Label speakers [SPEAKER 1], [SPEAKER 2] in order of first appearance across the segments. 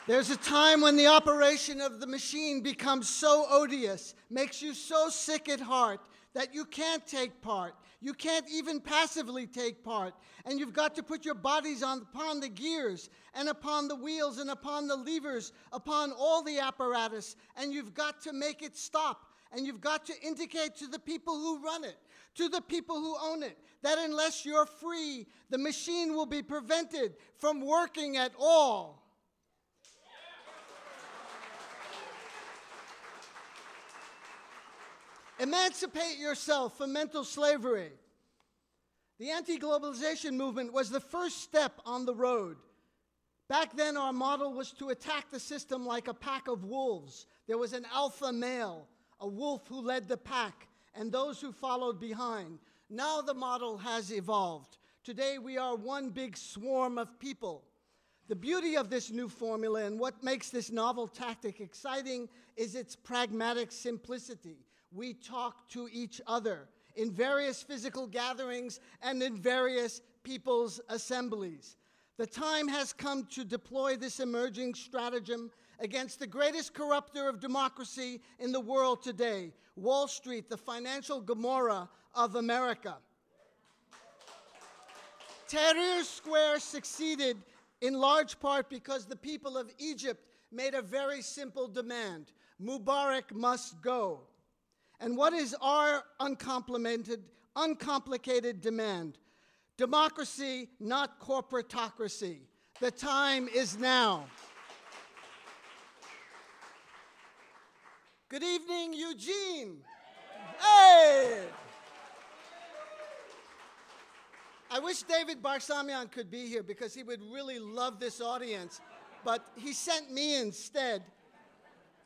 [SPEAKER 1] There's a time when the operation of the machine becomes so odious, makes you so sick at heart, that you can't take part. You can't even passively take part. And you've got to put your bodies upon the gears, and upon the wheels, and upon the levers, upon all the apparatus, and you've got to make it stop. And you've got to indicate to the people who run it, to the people who own it, that unless you're free, the machine will be prevented from working at all. Emancipate yourself from mental slavery. The anti-globalization movement was the first step on the road. Back then, our model was to attack the system like a pack of wolves. There was an alpha male, a wolf who led the pack, and those who followed behind. Now the model has evolved. Today, we are one big swarm of people. The beauty of this new formula and what makes this novel tactic exciting is its pragmatic simplicity. We talk to each other in various physical gatherings and in various people's assemblies. The time has come to deploy this emerging stratagem against the greatest corrupter of democracy in the world today, Wall Street, the financial Gomorrah of America. Tahrir Square succeeded in large part because the people of Egypt made a very simple demand: Mubarak must go. And what is our uncomplicated demand? Democracy, not corporatocracy. The time is now. Good evening, Eugene. Hey! I wish David Barsamian could be here because he would really love this audience, but he sent me instead.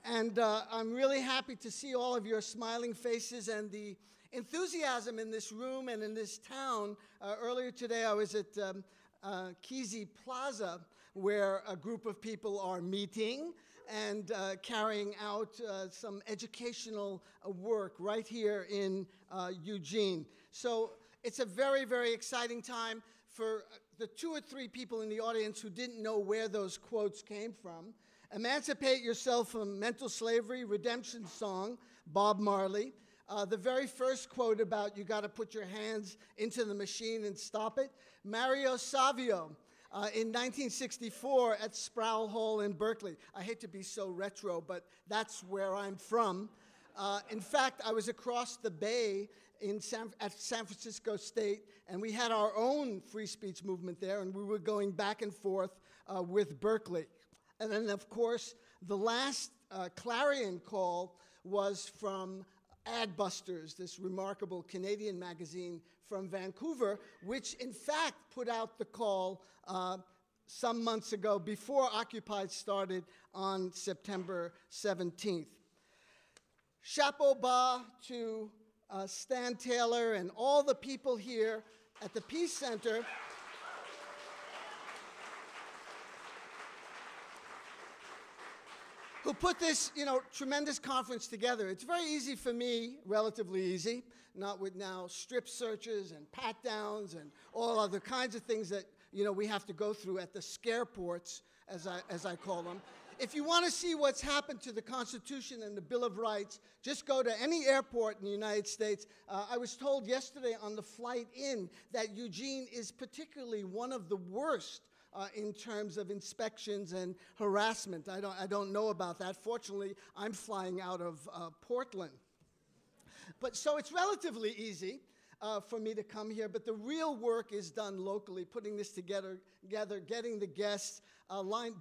[SPEAKER 1] And I'm really happy to see all of your smiling faces and the enthusiasm in this room and in this town. Earlier today, I was at Kesey Plaza, where a group of people are meeting and carrying out some educational work right here in Eugene. So it's a very, very exciting time. For the 2 or 3 people in the audience who didn't know where those quotes came from, Emancipate Yourself from Mental Slavery, Redemption Song, Bob Marley. The very first quote about you got to put your hands into the machine and stop it, Mario Savio in 1964 at Sproul Hall in Berkeley. I hate to be so retro, but that's where I'm from. In fact, I was across the bay at San Francisco State, and we had our own free speech movement there, and we were going back and forth with Berkeley. And then, of course, the last clarion call was from Adbusters, this remarkable Canadian magazine from Vancouver, which in fact put out the call some months ago before Occupy started on September 17th. Chapeau bas to Stan Taylor and all the people here at the Peace Center who put this, tremendous conference together. It's very easy for me, relatively easy, not with now strip searches and pat-downs and all other kinds of things that, we have to go through at the scareports, as I call them. If you want to see what's happened to the Constitution and the Bill of Rights, just go to any airport in the United States. I was told yesterday on the flight in that Eugene is particularly one of the worst in terms of inspections and harassment. I don't know about that. Fortunately, I'm flying out of Portland. But so it's relatively easy for me to come here, but the real work is done locally, putting this together, getting the guests,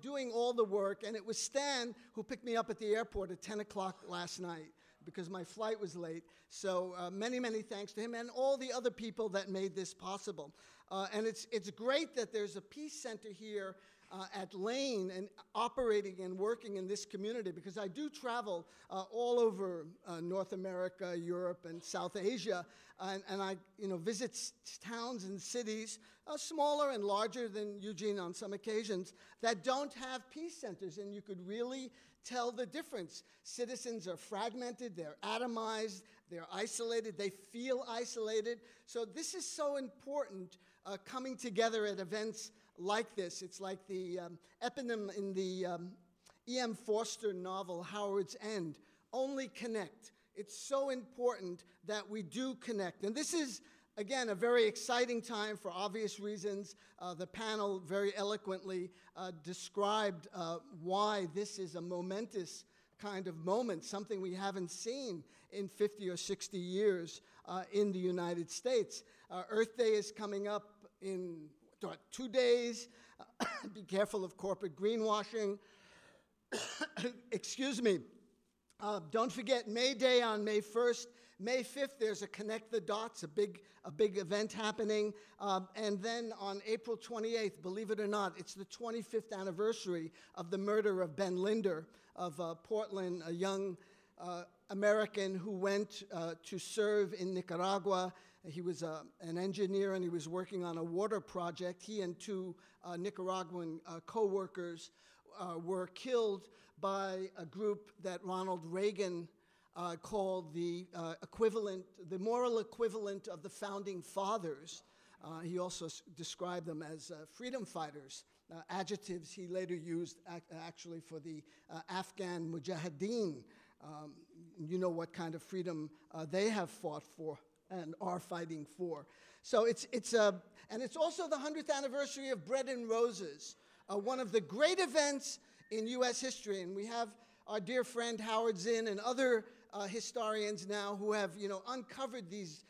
[SPEAKER 1] doing all the work. And it was Stan who picked me up at the airport at 10 o'clock last night because my flight was late. So many, many thanks to him and all the other people that made this possible. And it's great that there's a peace center here at Lane and operating and working in this community, because I do travel all over North America, Europe, and South Asia, and I visit towns and cities, smaller and larger than Eugene on some occasions, that don't have peace centers, and you could really tell the difference. Citizens are fragmented, they're atomized, they're isolated, they feel isolated. So this is so important, coming together at events like this. It's like the eponym in the E.M. Forster novel, Howard's End, only connect. It's so important that we do connect. And this is, again, a very exciting time for obvious reasons. The panel very eloquently described why this is a momentous kind of moment, something we haven't seen in 50 or 60 years in the United States. Earth Day is coming up in 2 days. Be careful of corporate greenwashing. Excuse me. Don't forget May Day on May 1st. May 5th, there's a Connect the Dots, a big event happening. And then on April 28th, believe it or not, it's the 25th anniversary of the murder of Ben Linder of Portland, a young American who went to serve in Nicaragua. He was an engineer and he was working on a water project. He and two Nicaraguan co-workers were killed by a group that Ronald Reagan called the moral equivalent of the founding fathers. He also described them as freedom fighters, adjectives he later used actually for the Afghan Mujahideen. You know what kind of freedom they have fought for and are fighting for. So and it's also the 100th anniversary of Bread and Roses, one of the great events in U.S. history. And we have our dear friend Howard Zinn and other historians now who have, uncovered these,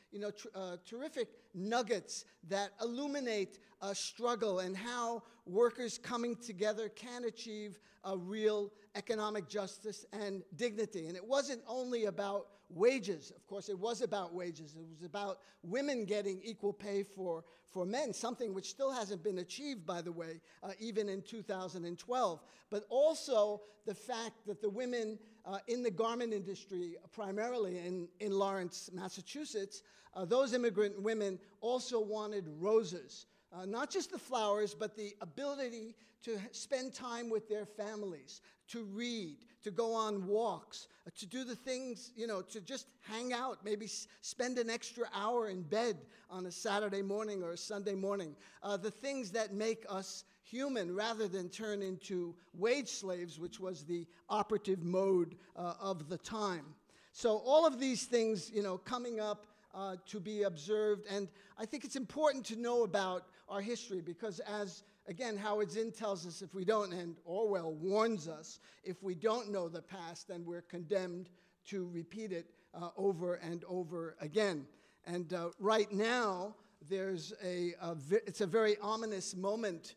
[SPEAKER 1] terrific nuggets that illuminate struggle and how workers coming together can achieve a real economic justice and dignity. And it wasn't only about wages. Of course, it was about wages. It was about women getting equal pay for men, something which still hasn't been achieved, by the way, even in 2012. But also the fact that the women in the garment industry, primarily in Lawrence, Massachusetts, those immigrant women also wanted roses. Not just the flowers, but the ability to spend time with their families, to read, to go on walks, to do the things, to just hang out, maybe spend an extra hour in bed on a Saturday morning or a Sunday morning. The things that make us human rather than turn into wage slaves, which was the operative mode of the time. So all of these things, coming up to be observed. And I think it's important to know about our history because as, again, Howard Zinn tells us if we don't, and Orwell warns us, if we don't know the past, then we're condemned to repeat it over and over again. And right now, it's a very ominous moment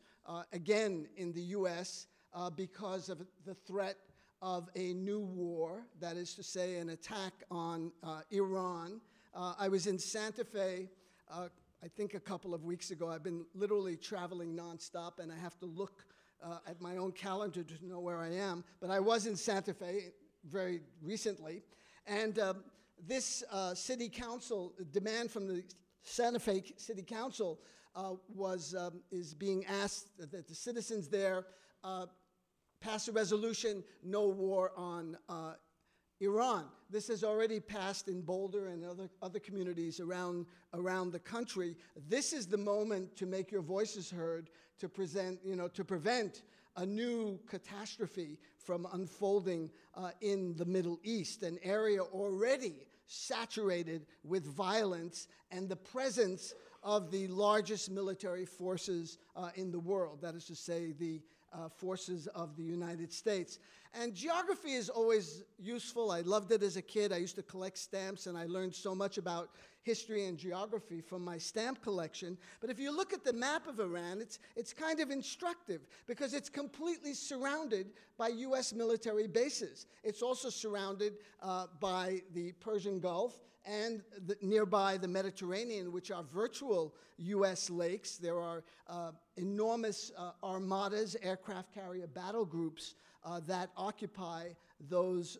[SPEAKER 1] again in the U.S. Because of the threat of a new war, that is to say, an attack on Iran. I was in Santa Fe, I think a couple of weeks ago. I've been literally traveling nonstop, and I have to look at my own calendar to know where I am. But I was in Santa Fe very recently, and this city council demand from the Santa Fe City Council is being asked that the citizens there pass a resolution, no war on Iran. This has already passed in Boulder and other communities around the country. This is the moment to make your voices heard, to prevent a new catastrophe from unfolding in the Middle East, an area already saturated with violence and the presence of the largest military forces in the world, that is to say, the forces of the United States. And geography is always useful. I loved it as a kid. I used to collect stamps, and I learned so much about history and geography from my stamp collection. But if you look at the map of Iran, it's kind of instructive because it's completely surrounded by U.S. military bases. It's also surrounded by the Persian Gulf and nearby the Mediterranean, which are virtual U.S. lakes. There are enormous armadas, aircraft carrier battle groups that occupy those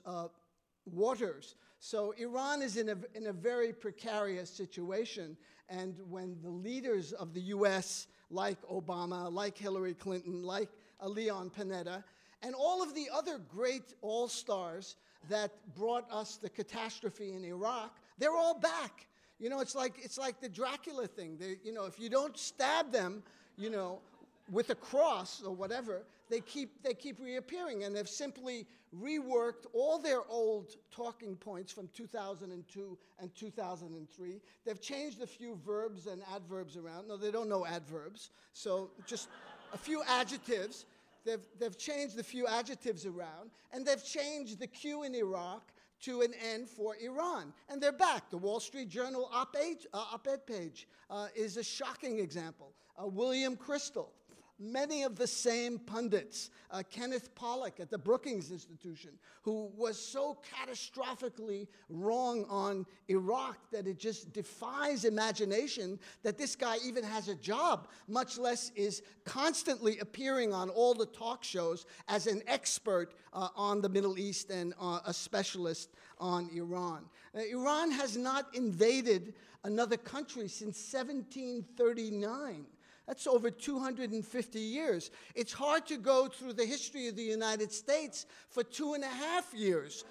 [SPEAKER 1] waters. So Iran is in a very precarious situation, and when the leaders of the U.S., like Obama, like Hillary Clinton, like Leon Panetta, and all of the other great all-stars that brought us the catastrophe in Iraq, they're all back. It's like the Dracula thing. If you don't stab them, with a cross or whatever, they keep reappearing, and they've simply reworked all their old talking points from 2002 and 2003. They've changed a few verbs and adverbs around. No, they don't know adverbs, so just a few adjectives. They've changed a few adjectives around, and they've changed the Q in Iraq to an N for Iran. And they're back. The Wall Street Journal op-ed page is a shocking example. William Crystal, many of the same pundits, Kenneth Pollock at the Brookings Institution, who was so catastrophically wrong on Iraq that it just defies imagination that this guy even has a job, much less is constantly appearing on all the talk shows as an expert on the Middle East and a specialist on Iran. Iran has not invaded another country since 1739. That's over 250 years. It's hard to go through the history of the United States for 2.5 years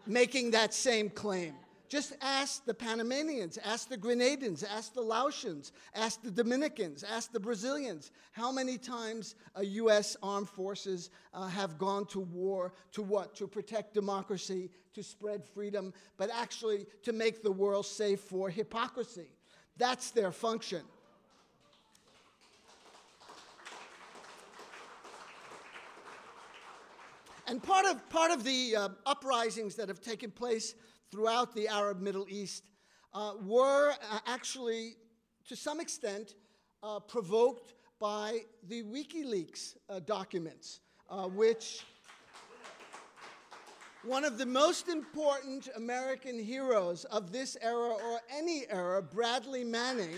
[SPEAKER 1] making that same claim. Just ask the Panamanians, ask the Grenadians, ask the Laotians, ask the Dominicans, ask the Brazilians. How many times U.S. armed forces have gone to war to what? To protect democracy, to spread freedom, but actually to make the world safe for hypocrisy. That's their function. And part of the uprisings that have taken place throughout the Arab Middle East were actually, to some extent, provoked by the WikiLeaks documents, which one of the most important American heroes of this era or any era, Bradley Manning,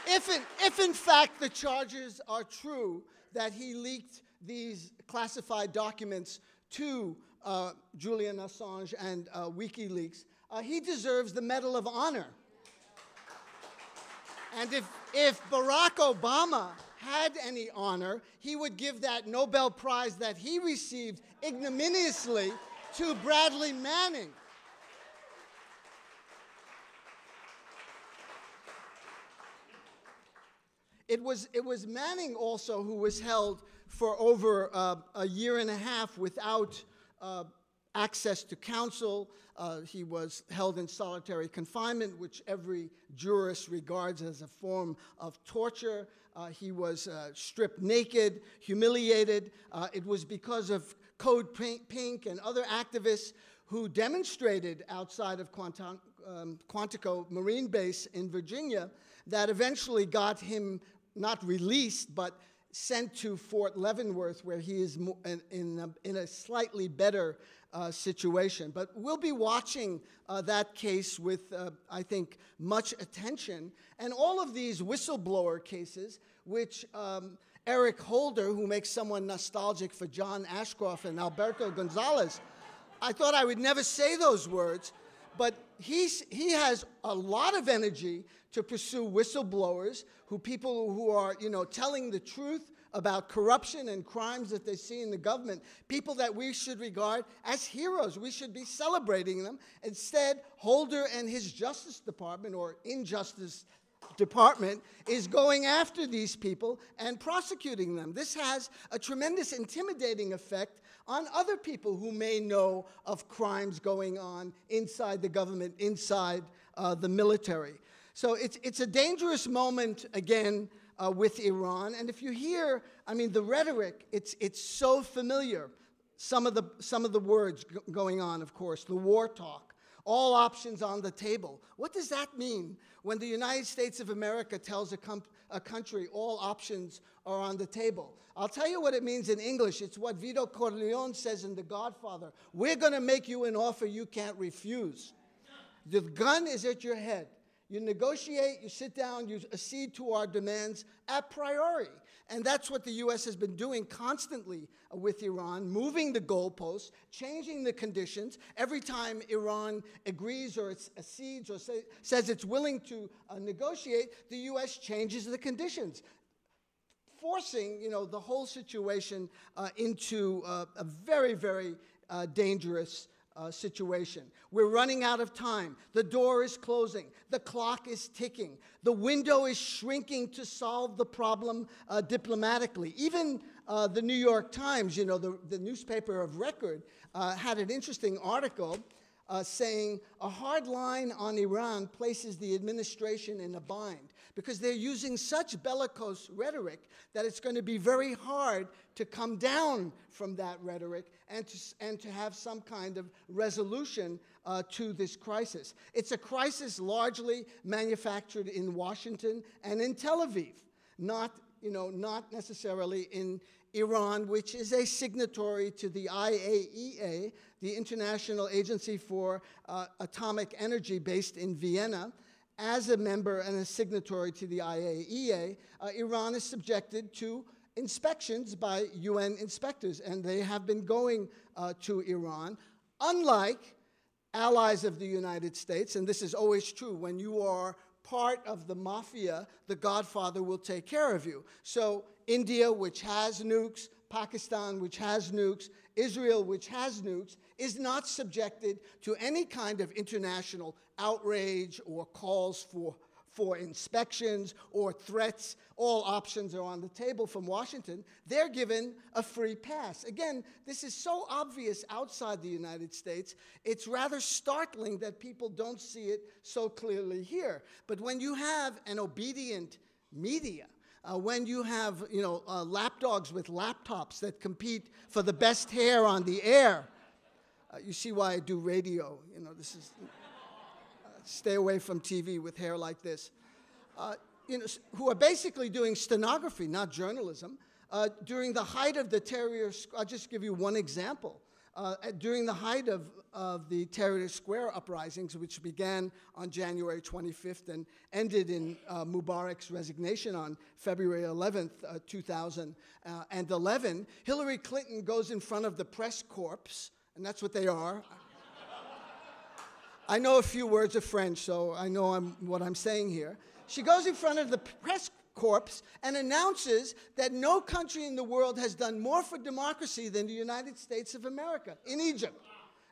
[SPEAKER 1] if in fact the charges are true that he leaked these classified documents to Julian Assange and WikiLeaks, he deserves the Medal of Honor. And if Barack Obama had any honor, he would give that Nobel Prize that he received ignominiously to Bradley Manning. It was Manning also who was held for over a year and a half without access to counsel. He was held in solitary confinement, which every jurist regards as a form of torture. He was stripped naked, humiliated. It was because of Code Pink and other activists who demonstrated outside of Quantico Marine Base in Virginia that eventually got him not released, but sent to Fort Leavenworth, where he is in a slightly better situation. But we'll be watching that case with, I think, much attention. And all of these whistleblower cases, which Eric Holder, who makes someone nostalgic for John Ashcroft and Alberto Gonzalez, I thought I would never say those words, but he has a lot of energy to pursue whistleblowers, people who are, telling the truth about corruption and crimes that they see in the government, people that we should regard as heroes. We should be celebrating them. Instead, Holder and his Justice Department, or Injustice Department, is going after these people and prosecuting them. This has a tremendous intimidating effect on other people who may know of crimes going on inside the government, inside the military. So it's a dangerous moment, again, with Iran. And if you hear, the rhetoric, it's so familiar. Some of the words going on, of course, the war talk, all options on the table. What does that mean when the United States of America tells a country all options are on the table? I'll tell you what it means in English. It's what Vito Corleone says in The Godfather. We're going to make you an offer you can't refuse. The gun is at your head. You negotiate, you sit down, you accede to our demands a priori. And that's what the U.S. has been doing constantly with Iran, moving the goalposts, changing the conditions. Every time Iran agrees or accedes or says it's willing to negotiate, the U.S. changes the conditions, forcing the whole situation into a very, very dangerous situation. We're running out of time. The door is closing. The clock is ticking. The window is shrinking to solve the problem diplomatically. Even the New York Times, you know, the newspaper of record, had an interesting article saying a hard line on Iran places the administration in a bind because they're using such bellicose rhetoric that it's going to be very hard to come down from that rhetoric and to have some kind of resolution to this crisis. It's a crisis largely manufactured in Washington and in Tel Aviv, not necessarily in Iran, which is a signatory to the IAEA, the International Agency for Atomic Energy based in Vienna. As a member and a signatory to the IAEA, Iran is subjected to inspections by UN inspectors, and they have been going to Iran. Unlike allies of the United States, and this is always true, when you are part of the mafia, the godfather will take care of you. So India, which has nukes, Pakistan, which has nukes, Israel, which has nukes, is not subjected to any kind of international outrage or calls for inspections or threats. All options are on the table from Washington. They're given a free pass. Again, this is so obvious outside the United States, it's rather startling that people don't see it so clearly here. But when you have an obedient media, when you have lapdogs with laptops that compete for the best hair on the air, you see why I do radio. This is stay away from TV with hair like this. Who are basically doing stenography, not journalism. During the height of the I'll just give you one example. During the height of the Tahrir Square uprisings, which began on January 25th and ended in Mubarak's resignation on February 11th, 2011, Hillary Clinton goes in front of the press corps, and that's what they are. I know a few words of French, so I know what I'm saying here. She goes in front of the press corps and announces that no country in the world has done more for democracy than the United States of America in Egypt.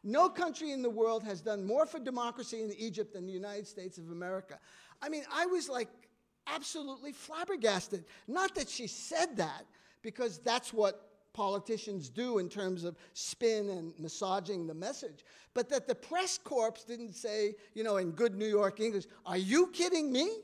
[SPEAKER 1] No country in the world has done more for democracy in Egypt than the United States of America. I mean, I was like absolutely flabbergasted. Not that she said that, because that's what politicians do in terms of spin and massaging the message, but that the press corps didn't say, in good New York English, "Are you kidding me?"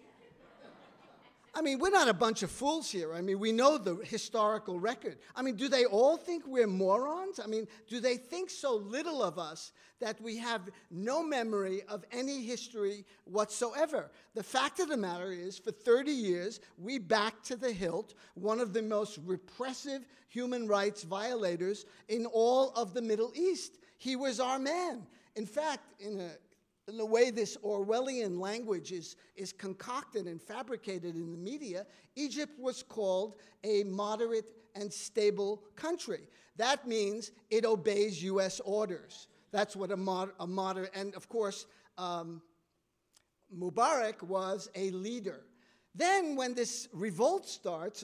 [SPEAKER 1] I mean, we're not a bunch of fools here. I mean, we know the historical record. I mean, do they all think we're morons? I mean, do they think so little of us that we have no memory of any history whatsoever? The fact of the matter is, for 30 years, we backed to the hilt one of the most repressive human rights violators in all of the Middle East. He was our man. In fact, in the way this Orwellian language is concocted and fabricated in the media, Egypt was called a moderate and stable country. That means it obeys U.S. orders. That's what a moderate, and of course, Mubarak was a leader. Then when this revolt starts,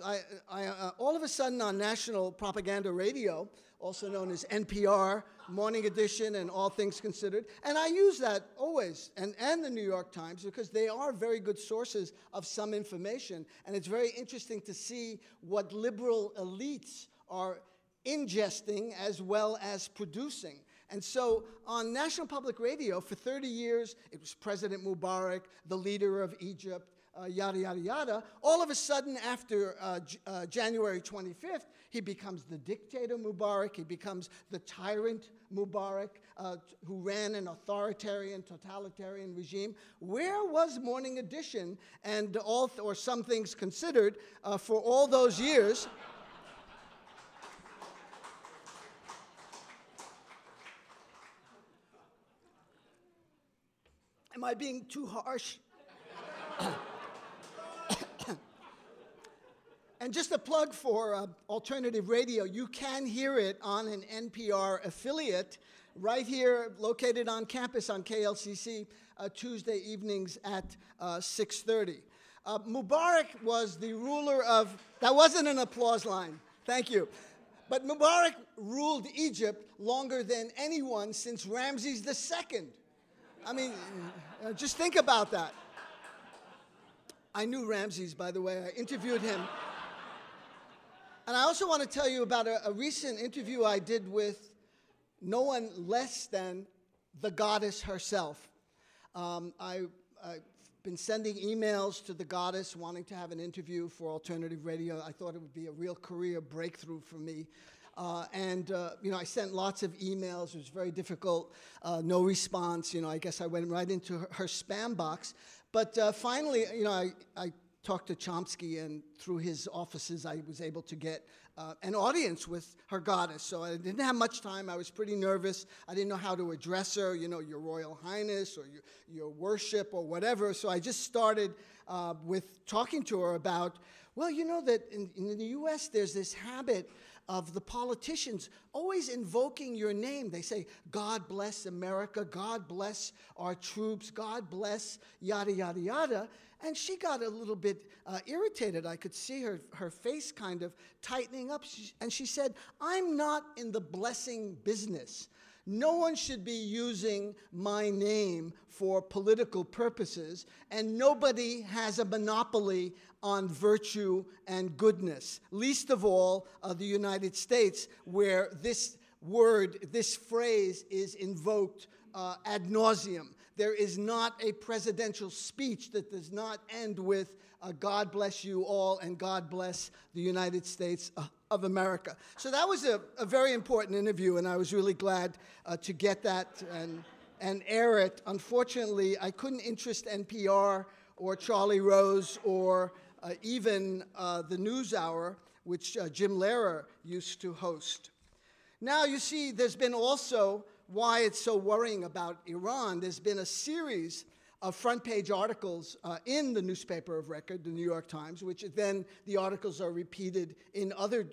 [SPEAKER 1] all of a sudden on national propaganda radio, also known as NPR, Morning Edition, and All Things Considered. And I use that always, and the New York Times, because they are very good sources of some information. And it's very interesting to see what liberal elites are ingesting as well as producing. And so on National Public Radio, for 30 years, it was President Mubarak, the leader of Egypt, yada, yada, yada. All of a sudden, after January 25th, he becomes the dictator Mubarak. He becomes the tyrant Mubarak, who ran an authoritarian, totalitarian regime. Where was Morning Edition and or Some Things Considered for all those years? Am I being too harsh? And just a plug for alternative radio, you can hear it on an NPR affiliate right here, located on campus on KLCC, Tuesday evenings at 6:30. Mubarak was the ruler of, that wasn't an applause line, thank you. But Mubarak ruled Egypt longer than anyone since Ramses II. I mean, just think about that. I knew Ramses, by the way. I interviewed him. And I also want to tell you about a recent interview I did with no one less than the goddess herself. I've been sending emails to the goddess wanting to have an interview for alternative radio. I thought it would be a real career breakthrough for me. You know, I sent lots of emails. It was very difficult. No response. You know, I guess I went right into her spam box. But finally, you know, I talked to Chomsky, and through his offices, I was able to get an audience with her goddess. So I didn't have much time. I was pretty nervous. I didn't know how to address her, you know, Your Royal Highness or your worship or whatever. So I just started with talking to her about, well, you know that in the U.S. there's this habit of the politicians always invoking your name. They say, God bless America, God bless our troops, God bless yada, yada, yada. And she got a little bit irritated. I could see her face kind of tightening up. And she said, I'm not in the blessing business. No one should be using my name for political purposes, and nobody has a monopoly on virtue and goodness, least of all the United States, where this word, this phrase is invoked ad nauseum. There is not a presidential speech that does not end with God bless you all and God bless the United States of America. So that was a very important interview, and I was really glad to get that and air it. Unfortunately, I couldn't interest NPR or Charlie Rose or even the NewsHour, which Jim Lehrer used to host. Now, you see, there's been also why it's so worrying about Iran. There's been a series of front-page articles in the newspaper of record, the New York Times, which then the articles are repeated in other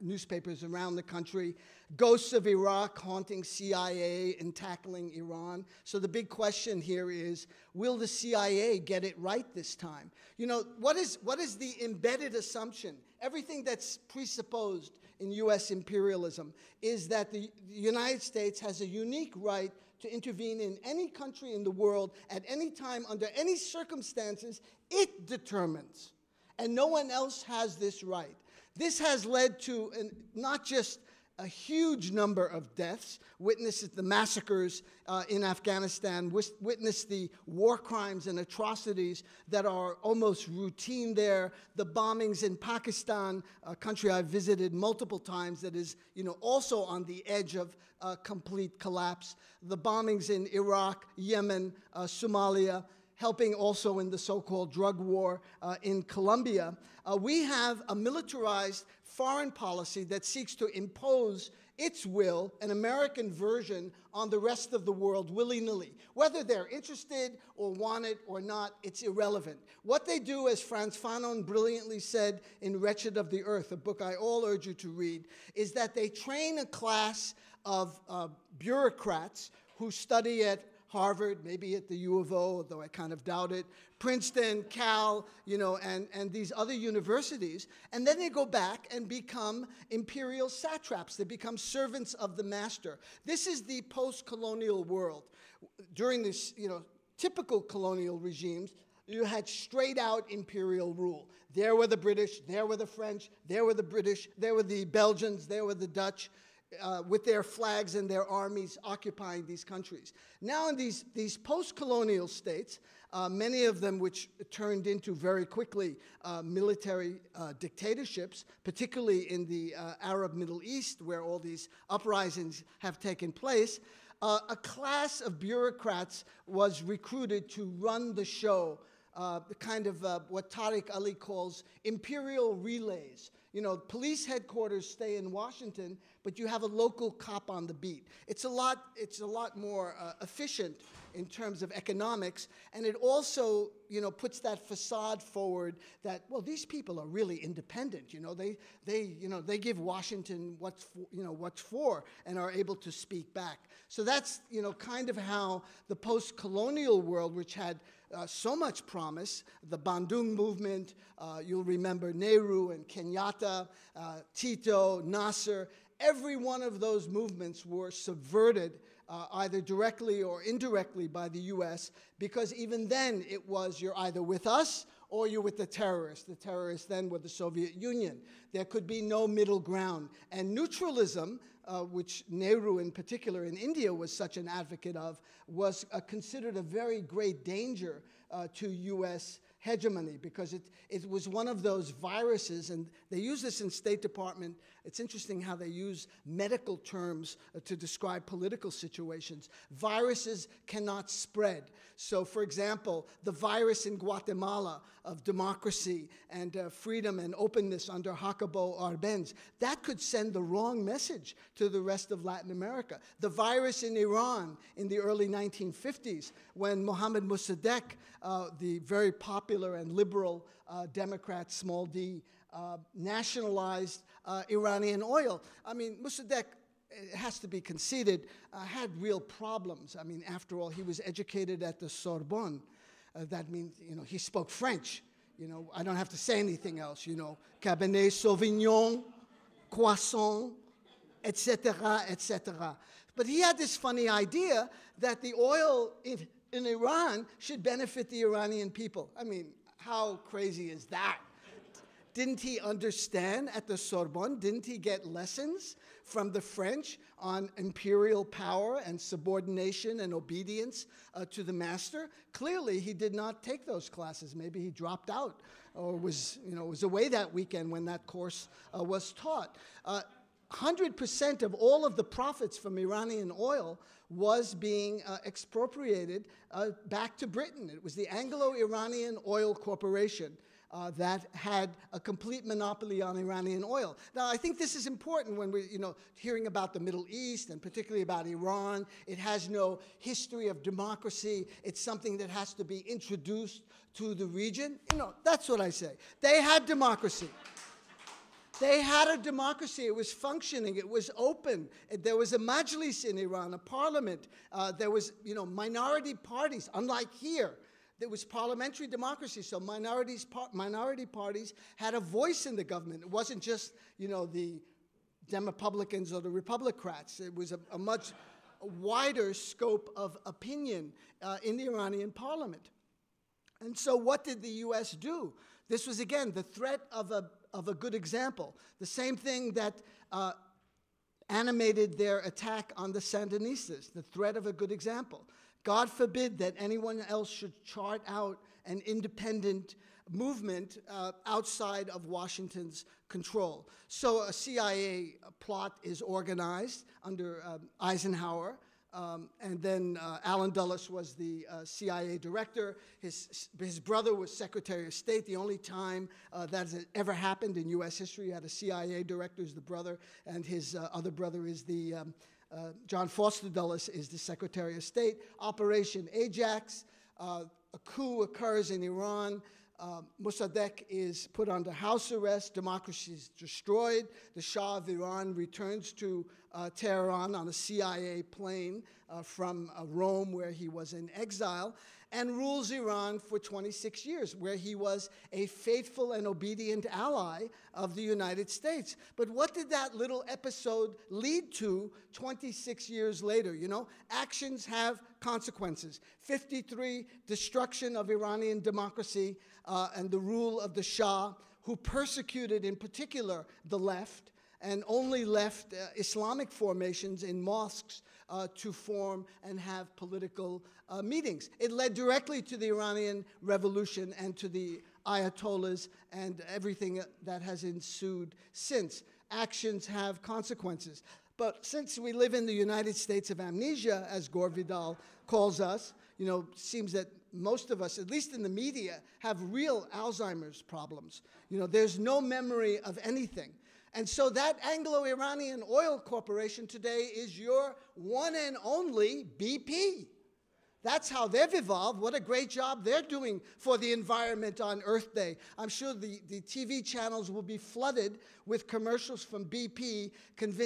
[SPEAKER 1] newspapers around the country. Ghosts of Iraq haunting CIA and tackling Iran. So the big question here is, will the CIA get it right this time? You know, what is the embedded assumption? Everything that's presupposed in U.S. imperialism is that the United States has a unique right to intervene in any country in the world at any time, under any circumstances it determines. And no one else has this right. This has led to not just a huge number of deaths, witnessed the massacres in Afghanistan, witnessed the war crimes and atrocities that are almost routine there, the bombings in Pakistan, a country I've visited multiple times that is, you know, also on the edge of complete collapse, the bombings in Iraq, Yemen, Somalia, helping also in the so-called drug war in Colombia. We have a militarized foreign policy that seeks to impose its will, an American version, on the rest of the world willy-nilly. Whether they're interested or want it or not, it's irrelevant. What they do, as Frantz Fanon brilliantly said in Wretched of the Earth, a book I all urge you to read, is that they train a class of bureaucrats who study at Harvard, maybe at the U of O, although I kind of doubt it, Princeton, Cal, you know, and these other universities, and then they go back and become imperial satraps. They become servants of the master. This is the post-colonial world. During this, you know, typical colonial regimes, you had straight-out imperial rule. There were the British, there were the French, there were the British, there were the Belgians, there were the Dutch, with their flags and their armies occupying these countries. Now in these post-colonial states, many of them which turned into very quickly military dictatorships, particularly in the Arab Middle East, where all these uprisings have taken place, a class of bureaucrats was recruited to run the show, the kind of what Tariq Ali calls imperial relays. You know, police headquarters stay in Washington, but you have a local cop on the beat. It's a lot more efficient in terms of economics, and it also, puts that facade forward that, well, these people are really independent. They give Washington what's for, and are able to speak back. So that's, kind of how the post-colonial world, which had so much promise, the Bandung movement, you'll remember Nehru and Kenyatta, Tito, Nasser, every one of those movements were subverted either directly or indirectly by the U.S., because even then it was you're either with us or you're with the terrorists. The terrorists then were the Soviet Union. There could be no middle ground. And neutralism, which Nehru in particular in India was such an advocate of, was considered a very great danger to U.S. hegemony, because it was one of those viruses, and they use this in State Department. It's interesting how they use medical terms to describe political situations. Viruses cannot spread. So, for example, the virus in Guatemala of democracy and freedom and openness under Jacobo Arbenz, that could send the wrong message to the rest of Latin America. The virus in Iran in the early 1950s, when Mohammad Mossadegh, the very popular and liberal Democrat, small d, nationalized Iranian oil. I mean, Mossadegh, it has to be conceded, had real problems. I mean, after all, he was educated at the Sorbonne. That means, he spoke French. I don't have to say anything else, Cabernet Sauvignon, croissant, etc., etc. But he had this funny idea that the oil in Iran should benefit the Iranian people. I mean, how crazy is that? Didn't he understand at the Sorbonne? Didn't he get lessons from the French on imperial power and subordination and obedience to the master? Clearly, he did not take those classes. Maybe he dropped out or was away that weekend when that course was taught. 100% of all of the profits from Iranian oil was being expropriated back to Britain. It was the Anglo-Iranian Oil Corporation that had a complete monopoly on Iranian oil. Now, I think this is important when we're hearing about the Middle East, and particularly about Iran. It has no history of democracy. It's something that has to be introduced to the region. That's what I say. They had democracy. They had a democracy. It was functioning. It was open. There was a majlis in Iran, a parliament. There was, minority parties, unlike here. There was parliamentary democracy, so minority parties had a voice in the government. It wasn't just, the Republicans or the Republicrats. It was a much wider scope of opinion in the Iranian parliament. And so what did the U.S. do? This was, again, the threat of a good example. The same thing that animated their attack on the Sandinistas, the threat of a good example. God forbid that anyone else should chart out an independent movement outside of Washington's control. So a CIA plot is organized under Eisenhower, and then Allen Dulles was the CIA director. His brother was Secretary of State. The only time that has ever happened in U.S. history, you had a CIA director as the brother, and his other brother is the John Foster Dulles is the Secretary of State. Operation Ajax, a coup occurs in Iran. Mossadegh is put under house arrest. Democracy is destroyed. The Shah of Iran returns to Tehran on a CIA plane from Rome, where he was in exile, and rules Iran for 26 years, where he was a faithful and obedient ally of the United States. But what did that little episode lead to 26 years later? Actions have consequences. 53, destruction of Iranian democracy and the rule of the Shah, who persecuted in particular the left, and only left Islamic formations in mosques to form and have political meetings. It led directly to the Iranian Revolution and to the Ayatollahs and everything that has ensued since. Actions have consequences. But since we live in the United States of amnesia, as Gore Vidal calls us, seems that most of us, at least in the media, have real Alzheimer's problems. There's no memory of anything. And so that Anglo-Iranian oil corporation today is your one and only BP. That's how they've evolved. What a great job they're doing for the environment on Earth Day. I'm sure the TV channels will be flooded with commercials from BP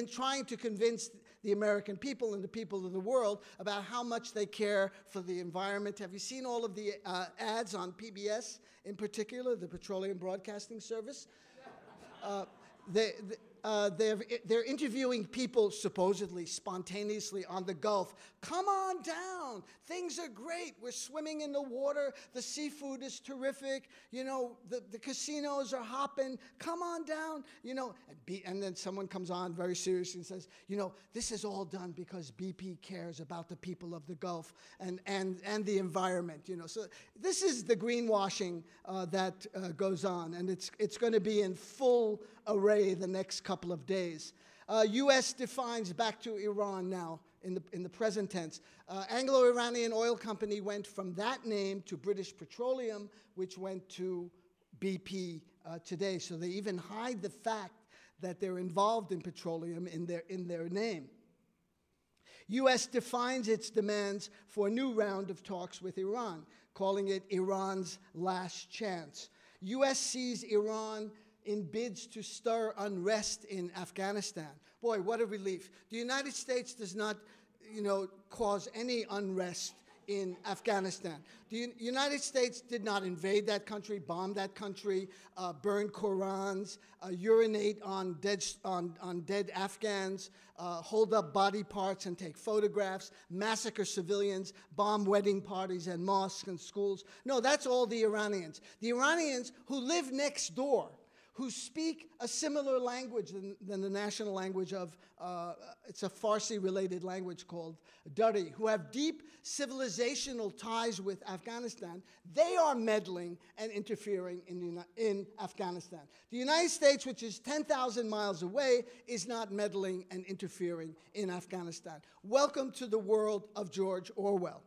[SPEAKER 1] trying to convince the American people and the people of the world about how much they care for the environment. Have you seen all of the ads on PBS, in particular, the Petroleum Broadcasting Service? They're interviewing people supposedly spontaneously on the Gulf. Come on down. Things are great. We're swimming in the water. The seafood is terrific. You know, the casinos are hopping. Come on down. You know, and then someone comes on very seriously and says, you know, this is all done because BP cares about the people of the Gulf and the environment. You know, so this is the greenwashing that goes on, and it's going to be in full array the next couple of days. U.S. defines, back to Iran now, in the present tense. Anglo-Iranian Oil Company went from that name to British Petroleum, which went to BP today. So they even hide the fact that they're involved in petroleum in their name. U.S. defines its demands for a new round of talks with Iran, calling it Iran's last chance. U.S. sees Iran in bids to stir unrest in Afghanistan. Boy, what a relief. The United States does not, you know, cause any unrest in Afghanistan. The United States did not invade that country, bomb that country, burn Korans, urinate on dead Afghans, hold up body parts and take photographs, massacre civilians, bomb wedding parties and mosques and schools. No, that's all the Iranians. The Iranians who live next door, who speak a similar language than the national language of, it's a Farsi-related language called Dari, who have deep civilizational ties with Afghanistan, they are meddling and interfering in Afghanistan. The United States, which is 10,000 miles away, is not meddling and interfering in Afghanistan. Welcome to the world of George Orwell.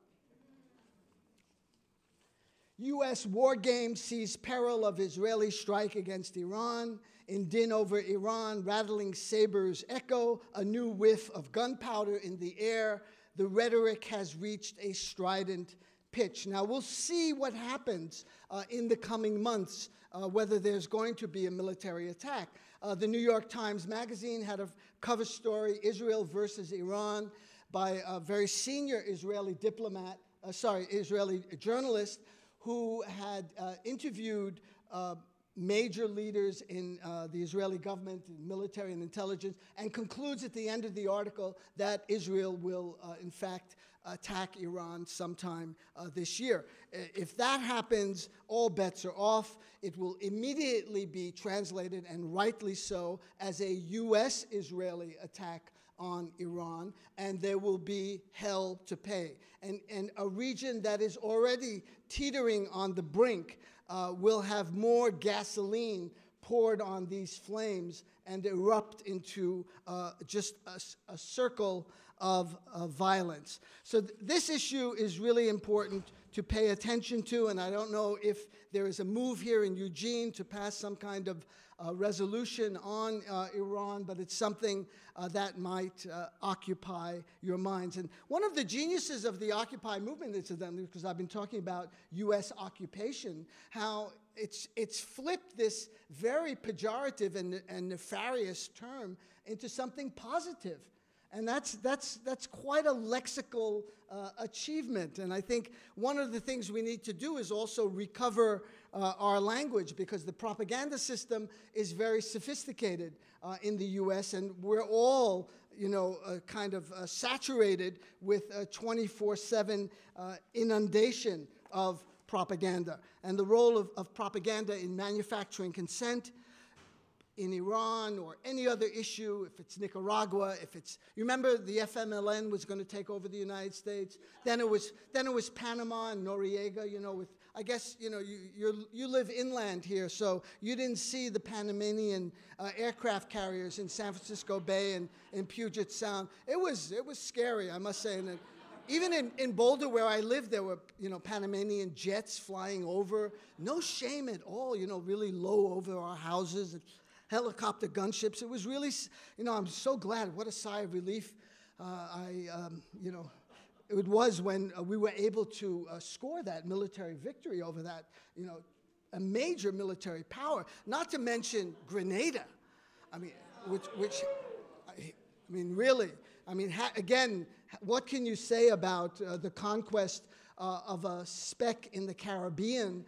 [SPEAKER 1] U.S. war game sees peril of Israeli strike against Iran. In din over Iran, rattling sabers echo, a new whiff of gunpowder in the air. The rhetoric has reached a strident pitch. Now, we'll see what happens in the coming months, whether there's going to be a military attack. The New York Times Magazine had a cover story, Israel versus Iran, by a very senior Israeli Israeli journalist, who had interviewed major leaders in the Israeli government, military and intelligence, and concludes at the end of the article that Israel will, in fact, attack Iran sometime this year. If that happens, all bets are off. It will immediately be translated, and rightly so, as a U.S.-Israeli attack on Iran, and there will be hell to pay. And a region that is already teetering on the brink will have more gasoline poured on these flames and erupt into just a circle of violence. So this issue is really important to pay attention to, and I don't know if there is a move here in Eugene to pass some kind of resolution on Iran, but it's something that might occupy your minds. And one of the geniuses of the Occupy movement, incidentally, because I've been talking about U.S. occupation, how it's flipped this very pejorative and nefarious term into something positive. And that's quite a lexical achievement. And I think one of the things we need to do is also recover our language, because the propaganda system is very sophisticated in the U.S., and we're all, you know, kind of saturated with a 24/7 inundation of propaganda. And the role of propaganda in manufacturing consent in Iran or any other issue, if it's Nicaragua, if it's, you remember the FMLN was going to take over the United States, then it was Panama and Noriega, you know, with, I guess, you know, you live inland here, so you didn't see the Panamanian aircraft carriers in San Francisco Bay and in Puget Sound. It was scary, I must say. And even in Boulder, where I lived, there were, you know, Panamanian jets flying over. No shame at all, you know, really low over our houses. helicopter gunships. It was really, I'm so glad. What a sigh of relief it was when we were able to score that military victory over that, a major military power. Not to mention Grenada. Again, what can you say about the conquest of a speck in the Caribbean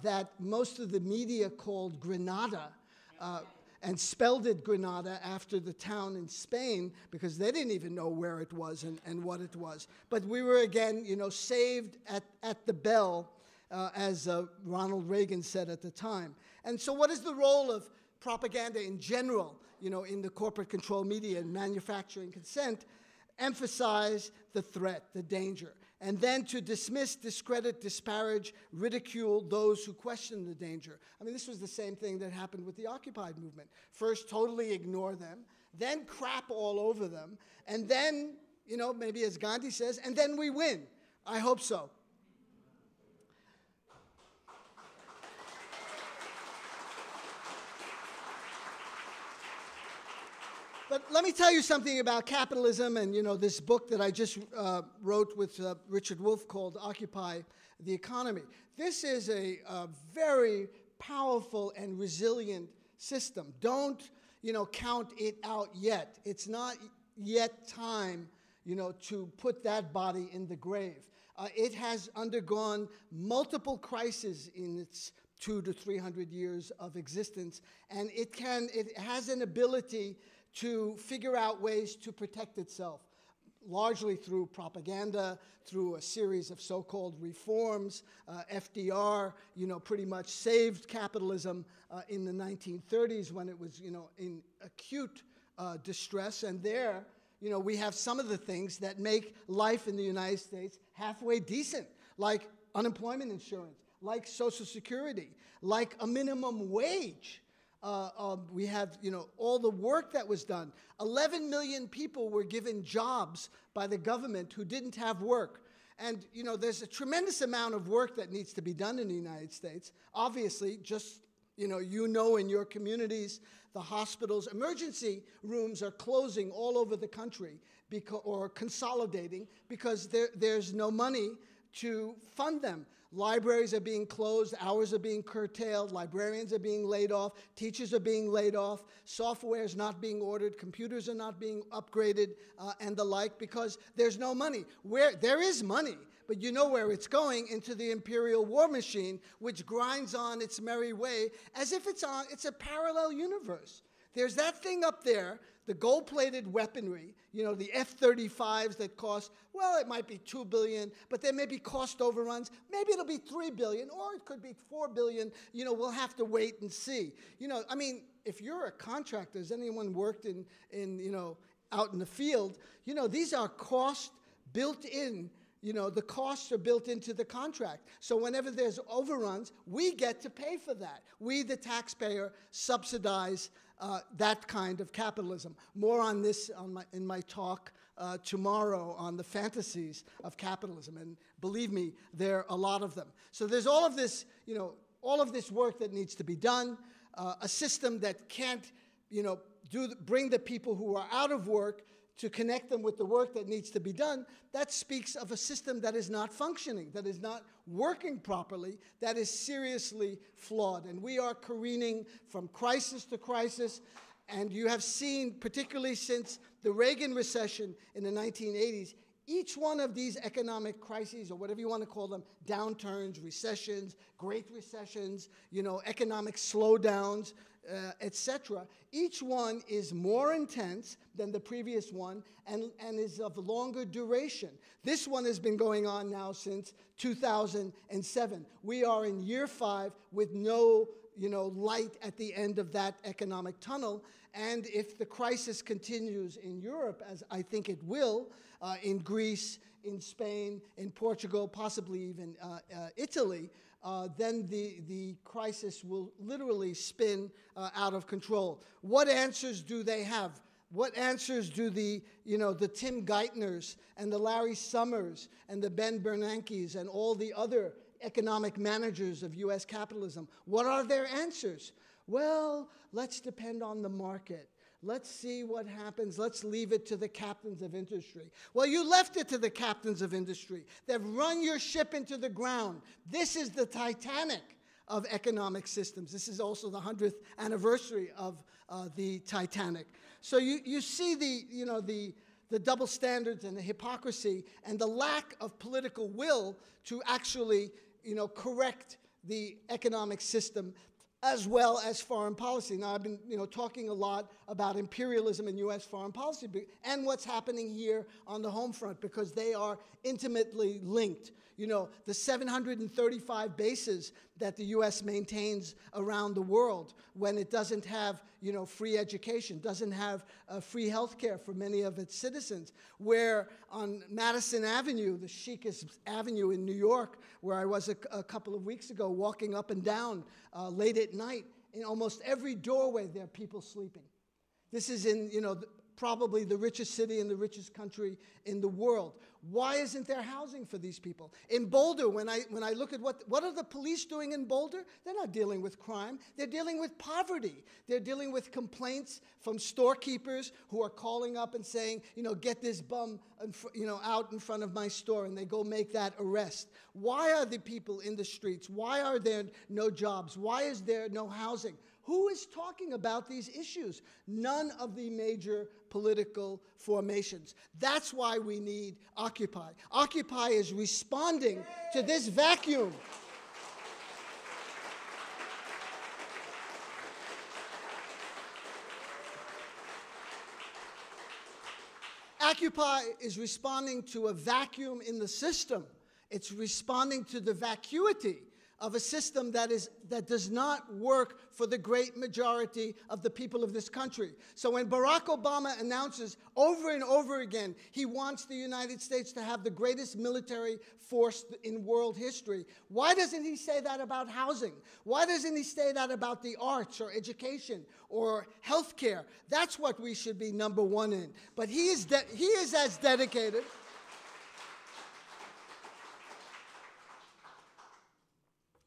[SPEAKER 1] that most of the media called Grenada, and spelled it Grenada after the town in Spain because they didn't even know where it was and what it was. But we were, again, saved at the bell, as Ronald Reagan said at the time. And so what is the role of propaganda in general, in the corporate control media and manufacturing consent? Emphasize the threat, the danger, and then to dismiss, discredit, disparage, ridicule those who question the danger. This was the same thing that happened with the Occupy movement. First, totally ignore them, then crap all over them, and then, maybe as Gandhi says, and then we win. I hope so. But let me tell you something about capitalism and, this book that I just wrote with Richard Wolff called Occupy the Economy. This is a very powerful and resilient system. Don't, count it out yet. It's not yet time, to put that body in the grave. It has undergone multiple crises in its 200 to 300 years of existence, and it has an ability to figure out ways to protect itself, largely through propaganda, through a series of so-called reforms. FDR, pretty much saved capitalism in the 1930s when it was, in acute distress. And there, we have some of the things that make life in the United States halfway decent, like unemployment insurance, like Social Security, like a minimum wage. We have, all the work that was done. 11 million people were given jobs by the government who didn't have work. And, there's a tremendous amount of work that needs to be done in the United States. Obviously, just, in your communities, the hospitals, emergency rooms are closing all over the country or consolidating because there's no money to fund them. Libraries are being closed, hours are being curtailed, librarians are being laid off, teachers are being laid off, software is not being ordered, computers are not being upgraded, and the like, because there's no money. Where there is money, but you know where it's going, into the imperial war machine, which grinds on its merry way as if it's a parallel universe. There's that thing up there, the gold-plated weaponry, the F-35s that cost, well, it might be $2 billion, but there may be cost overruns. Maybe it'll be $3 billion, or it could be $4 billion. We'll have to wait and see. If you're a contractor, has anyone worked in out in the field, these are costs built in. The costs are built into the contract. So whenever there's overruns, we get to pay for that. We, the taxpayer, subsidize that kind of capitalism. More on this in my talk tomorrow on the fantasies of capitalism. And believe me, there are a lot of them. So there's all of this, all of this work that needs to be done, a system that can't, bring the people who are out of work to connect them with the work that needs to be done. That speaks of a system that is not functioning, that is not working properly, that is seriously flawed. And we are careening from crisis to crisis. And you have seen, particularly since the Reagan recession in the 1980s, each one of these economic crises, or whatever you want to call them, downturns, recessions, great recessions, economic slowdowns, etc. Each one is more intense than the previous one and is of longer duration. This one has been going on now since 2007. We are in year 5 with no light at the end of that economic tunnel. And if the crisis continues in Europe, as I think it will, in Greece, in Spain, in Portugal, possibly even Italy, then the crisis will literally spin out of control. What answers do they have? What answers do the Tim Geithners and the Larry Summers and the Ben Bernankes and all the other economic managers of U.S. capitalism, what are their answers? Well, let's depend on the market. Let's see what happens. Let's leave it to the captains of industry. Well, you left it to the captains of industry. They've run your ship into the ground. This is the Titanic of economic systems. This is also the 100th anniversary of the Titanic. So you see the double standards and the hypocrisy and the lack of political will to actually correct the economic system as well as foreign policy. Now, I've been talking a lot about imperialism in U.S. foreign policy and what's happening here on the home front, because they are intimately linked. The 735 bases that the U.S. maintains around the world when it doesn't have, free education, doesn't have free health care for many of its citizens, where on Madison Avenue, the chicest avenue in New York, where I was a couple of weeks ago, walking up and down late at night, in almost every doorway there are people sleeping. This is in, probably the richest city in the richest country in the world. Why isn't there housing for these people? In Boulder, when I look at what are the police doing in Boulder? They're not dealing with crime. They're dealing with poverty. They're dealing with complaints from storekeepers who are calling up and saying, get this bum, out in front of my store, and they go make that arrest. Why are the people in the streets? Why are there no jobs? Why is there no housing? Who is talking about these issues? None of the major political formations. That's why we need Occupy. Occupy is responding to this vacuum. Occupy is responding to a vacuum in the system. It's responding to the vacuity of a system that does not work for the great majority of the people of this country. So when Barack Obama announces over and over again he wants the United States to have the greatest military force in world history, why doesn't he say that about housing? Why doesn't he say that about the arts or education or health care? That's what we should be number one in. But he is as dedicated.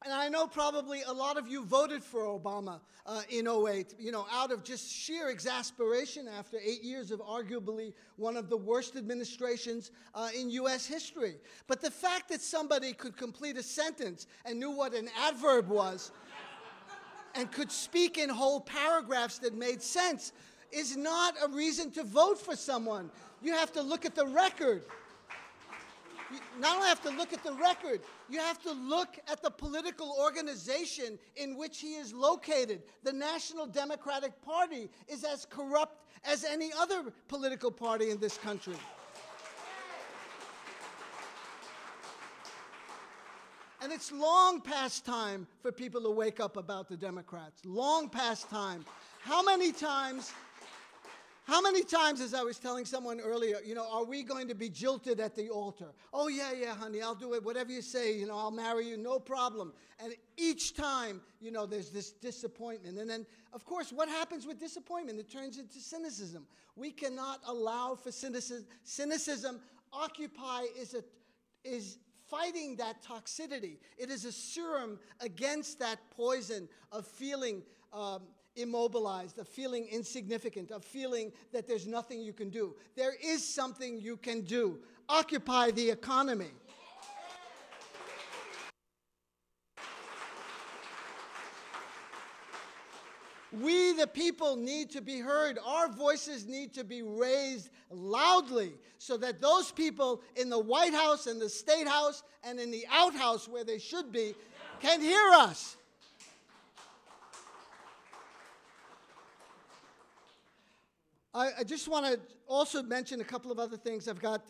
[SPEAKER 1] And I know probably a lot of you voted for Obama in 2008, out of just sheer exasperation after 8 years of arguably one of the worst administrations in U.S. history. But the fact that somebody could complete a sentence and knew what an adverb was and could speak in whole paragraphs that made sense is not a reason to vote for someone. You have to look at the record. You not only have to look at the record, you have to look at the political organization in which he is located. The National Democratic Party is as corrupt as any other political party in this country. And it's long past time for people to wake up about the Democrats. Long past time. How many times, as I was telling someone earlier, are we going to be jilted at the altar? Oh, yeah, honey, I'll do it. Whatever you say, I'll marry you, no problem. And each time, there's this disappointment. And then, of course, what happens with disappointment? It turns into cynicism. We cannot allow for cynicism. Occupy is fighting that toxicity. It is a serum against that poison of feeling immobilized, of feeling insignificant, of feeling that there's nothing you can do. There is something you can do. Occupy the economy. We, the people, need to be heard. Our voices need to be raised loudly so that those people in the White House and the State House and in the outhouse where they should be can hear us. I just want to also mention a couple of other things. I've got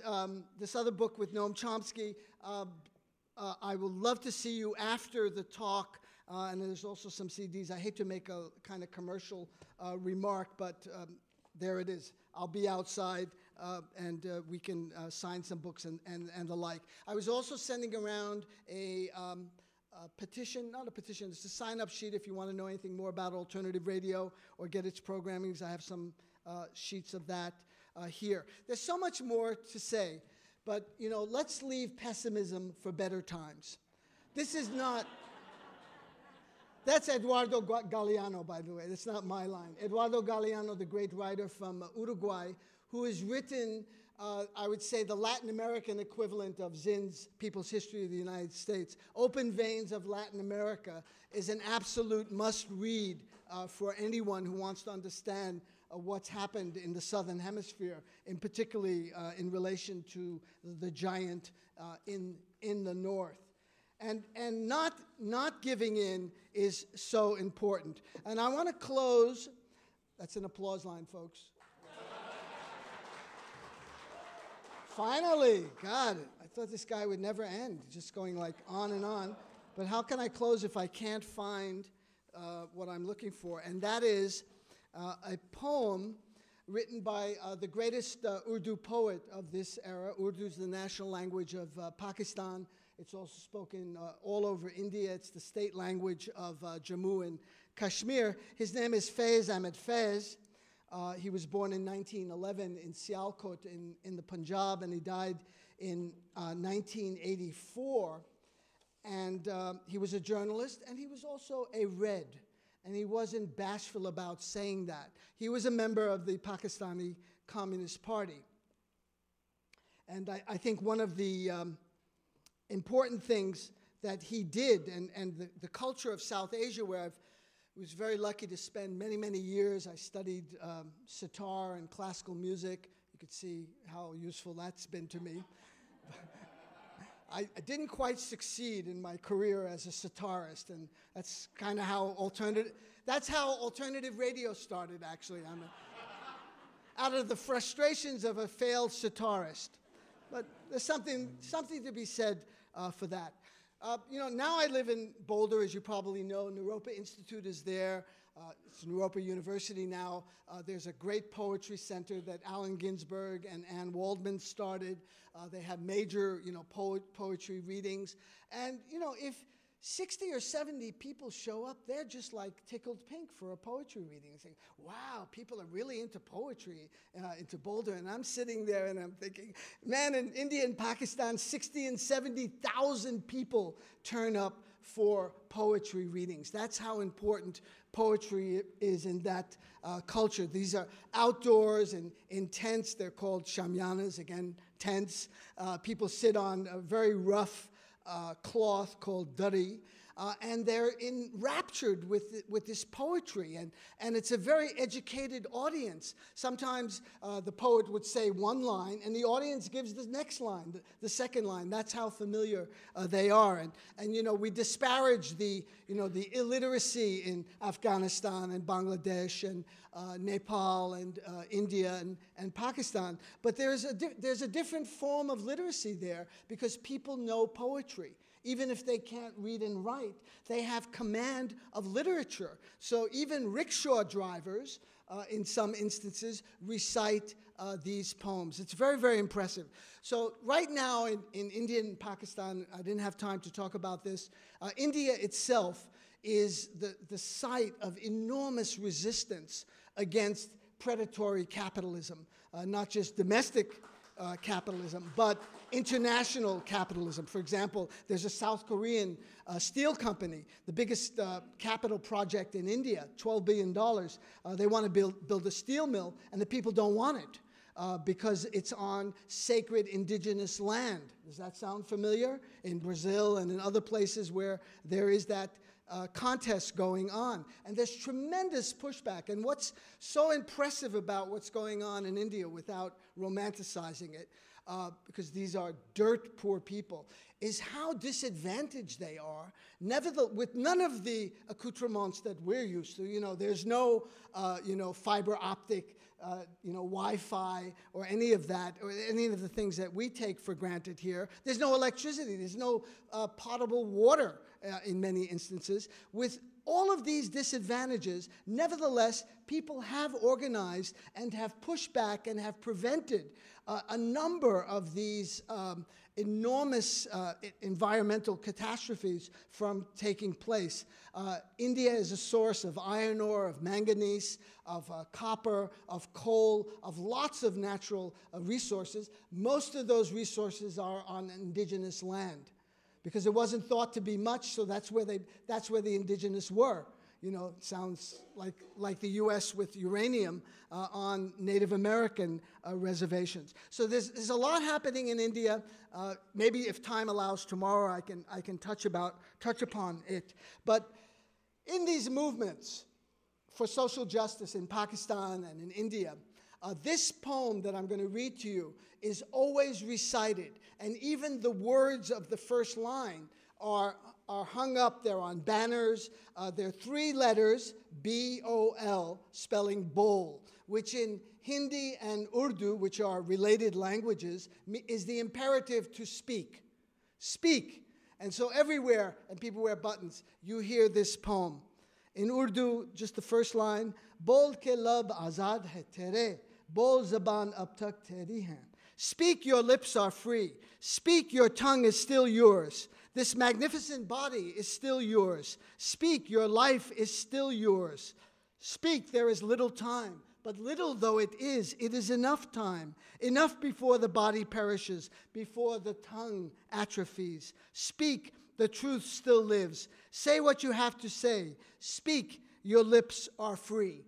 [SPEAKER 1] this other book with Noam Chomsky. I would love to see you after the talk. And there's also some CDs. I hate to make a kind of commercial remark, but there it is. I'll be outside, and we can sign some books and the like. I was also sending around a petition, not a petition, it's a sign-up sheet if you want to know anything more about alternative radio or get its programmings. I have some sheets of that here. There's so much more to say, but, let's leave pessimism for better times. This is not... That's Eduardo Galeano, by the way. That's not my line. Eduardo Galeano, the great writer from Uruguay, who has written, I would say, the Latin American equivalent of Zinn's People's History of the United States. Open Veins of Latin America is an absolute must-read for anyone who wants to understand what's happened in the Southern Hemisphere, in particularly in relation to the giant in the North. And not giving in is so important. And I want to close. That's an applause line, folks. Finally, God, I thought this guy would never end, just going like on and on. But how can I close if I can't find what I'm looking for? And that is a poem written by the greatest Urdu poet of this era. Urdu is the national language of Pakistan. It's also spoken all over India. It's the state language of Jammu and Kashmir. His name is Faiz Ahmed Faiz. He was born in 1911 in Sialkot in the Punjab, and he died in 1984. And he was a journalist, and he was also a Red. And he wasn't bashful about saying that. He was a member of the Pakistani Communist Party. And I think one of the important things that he did, and the culture of South Asia, where I was very lucky to spend many, many years. I studied sitar and classical music. You could see how useful that's been to me. I didn't quite succeed in my career as a sitarist, and that's kind of how alternative radio started, actually. Out of the frustrations of a failed sitarist. But there's something to be said for that. Now I live in Boulder, as you probably know. Naropa Institute is there. It's Naropa University now. There's a great poetry center that Allen Ginsberg and Anne Waldman started. They have major, poetry readings. And, if 60 or 70 people show up, they're just like tickled pink for a poetry reading. Saying, wow, people are really into poetry, into Boulder. And I'm sitting there and I'm thinking, man, in India and Pakistan, 60 and 70,000 people turn up for poetry readings. That's how important poetry is in that culture. These are outdoors and in tents. They're called shamyanas, again, tents. People sit on a very rough cloth called dari, and they're enraptured with this poetry, and it's a very educated audience. Sometimes the poet would say one line, and the audience gives the next line, the second line. That's how familiar they are. And we disparage the illiteracy in Afghanistan and Bangladesh and Nepal and India and Pakistan, but there's a different form of literacy there because people know poetry. Even if they can't read and write, they have command of literature. So even rickshaw drivers, in some instances, recite these poems. It's very, very impressive. So right now in India and Pakistan, I didn't have time to talk about this. India itself is the site of enormous resistance against predatory capitalism, not just domestic capitalism, but international capitalism. For example, there's a South Korean steel company, the biggest capital project in India, $12 billion. They want to build a steel mill, and the people don't want it because it's on sacred indigenous land. Does that sound familiar? In Brazil and in other places where there is that contest going on. And there's tremendous pushback. And what's so impressive about what's going on in India, without romanticizing it, because these are dirt poor people, is how disadvantaged they are, with none of the accoutrements that we're used to. There's no, fiber optic, Wi-Fi or any of that, or any of the things that we take for granted here. There's no electricity. There's no potable water in many instances. With all of these disadvantages, nevertheless, people have organized and have pushed back and have prevented a number of these enormous environmental catastrophes from taking place. India is a source of iron ore, of manganese, of copper, of coal, of lots of natural resources. Most of those resources are on indigenous land. because it wasn't thought to be much, so that's where the indigenous were. You know, it sounds like the U.S. with uranium on Native American reservations. So there's a lot happening in India. Maybe if time allows tomorrow, I can touch upon it. But in these movements for social justice in Pakistan and in India, this poem that I'm going to read to you is always recited, and even the words of the first line are hung up. They're on banners. They're 3 letters, B-O-L, spelling bol, which in Hindi and Urdu, which are related languages, is the imperative to speak. Speak. And so everywhere, and people wear buttons, you hear this poem. In Urdu, just the first line, Bol ke lab azad hai tere, bol zaban ab tak teri hai. Speak, your lips are free. Speak, your tongue is still yours. This magnificent body is still yours. Speak, your life is still yours. Speak, there is little time. But little though it is enough time. Enough before the body perishes, before the tongue atrophies. Speak, the truth still lives. Say what you have to say. Speak, your lips are free.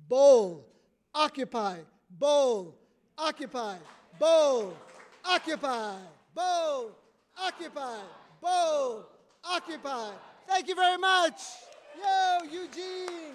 [SPEAKER 1] Bowl, occupy, bowl, occupy, bowl, occupy, bowl, occupy, bowl, occupy. Thank you very much. Yo, Eugene.